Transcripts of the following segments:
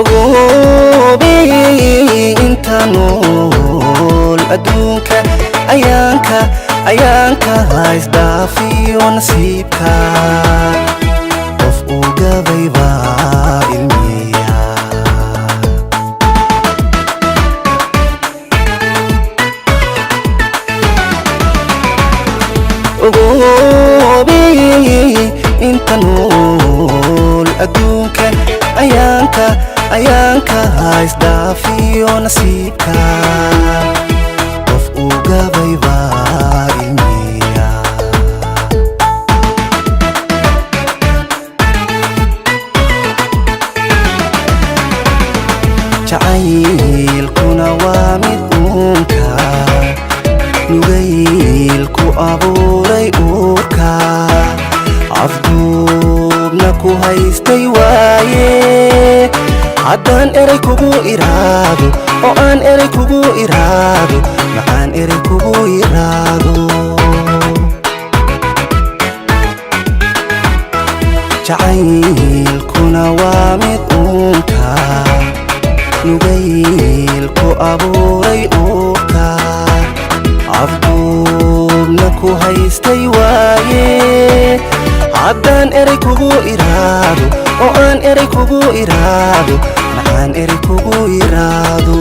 ogobi inta nool adduunka ayaanka haysdhaafiyo nasiibka qof uu gabay baa ilmiya ogobi inta nool adduunka ayaanka haysdhaafiyo nasiibka qof uu gabay baa ilmiya jacaylkuna waa mid uunka nugaylku abuuray uurka afduubna ku haystay waaye haddaan eray kugu iraado oo aan eray kugu iraado maxaan eray kugu iraado jacaylkuna waa mid uunka nugaylku abuuray uurka afduubna ku haystay waaye haddaan eray kugu iraado oo aan eray kugu iraado maxaan eray kugu iraado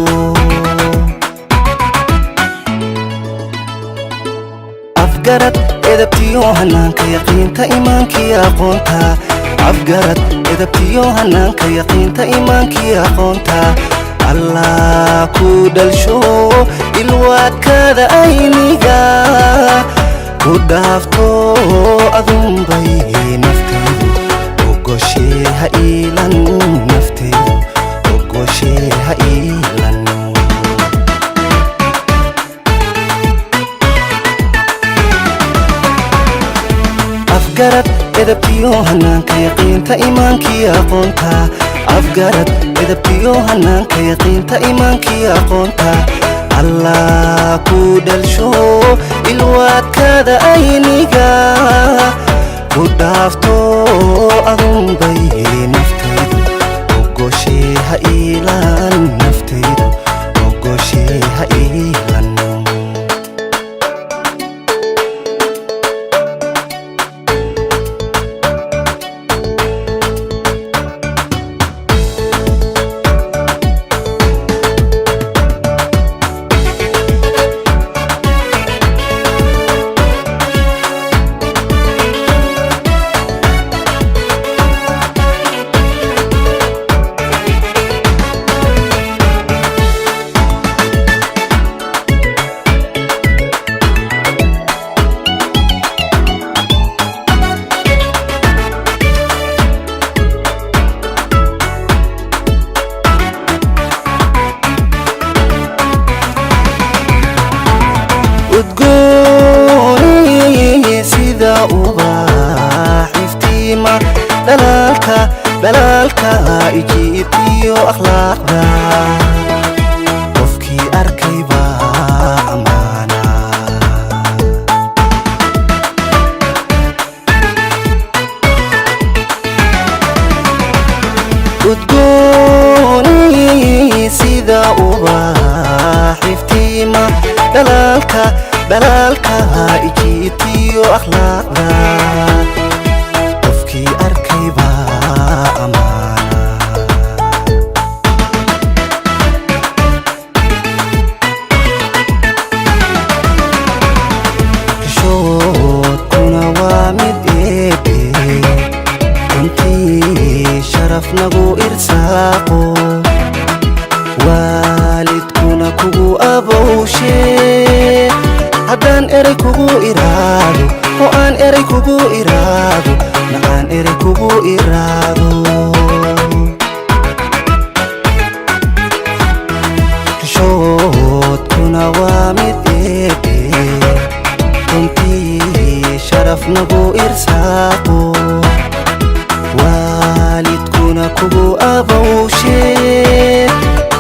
afgarad edabtiyo hanaanka yaqiinta iimaankii aqoonta afgarad edabtiyo hanaanka yaqiinta iimaankii aqoonta allah ku dhalsho ilwaadkaada ayniga ku dhaafto adunbay naftaydu ogoshee ha iilan naftaydu ogoshee ha iilan afgarad edabtiyo hanaanka yaqiinta iimaankii aqoonta afgarad edabtiyo hanaanka yaqiinta iimaankii aqoonta allah ku dhalsho ilwaadkaada ayniga ku dhaafto adunbay naftaydu ogoshee ha iilan naftaydu ogoshee ha iilan udgooni sida ubax iftiima dhalaalka ijiibtiyo akhlaaqda qofkii arkay baa ammaana udgooni sida ubax iftiima dhalaalka ijiibtiyo akhlaaqda qofkii arkay baa ammaana xishoodkuna waa mid eebe runtii sharaf nagu irsaaqo waalidkuna kugu abowshee haddaan eray kugu iraado oo aan eray kugu iraado maxaan eray kugu iraado xishoodkuna waa mid eebe runtii sharaf nagu irsaaqo waalidkuna kugu abowshee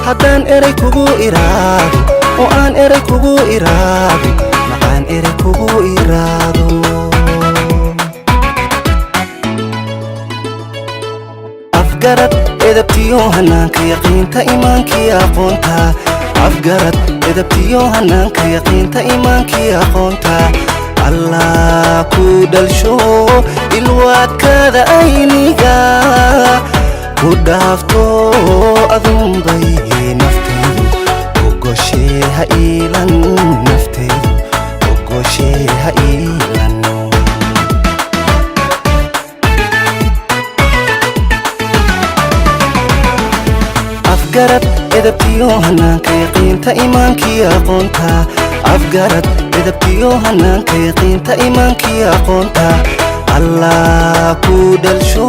haddaan eray kugu iraado oo aan eray kugu iraado maxaan eray kugu iraado afgarad edabtiyo hanaanka yaqiinta iimaankii aqoonta afgarad edabtiyo hanaanka yaqiinta iimaankii aqoonta allah ku dhalsho ilwaadkaada ayniga ku dhaafto adunbay naftaydu ogoshee ha iilan naftaydu ogoshee ha iilan afgarad edabtiyo hanaanka yaqiinta iimaankii aqoonta afgarad edabtiyo hanaanka yaqiinta iimaankii aqoonta allah ku dhalsho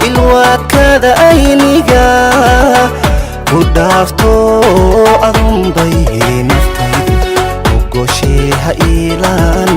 ilwaadkaada ayniga ku dhaafto adunbay naftaydu ogoshee ha iilan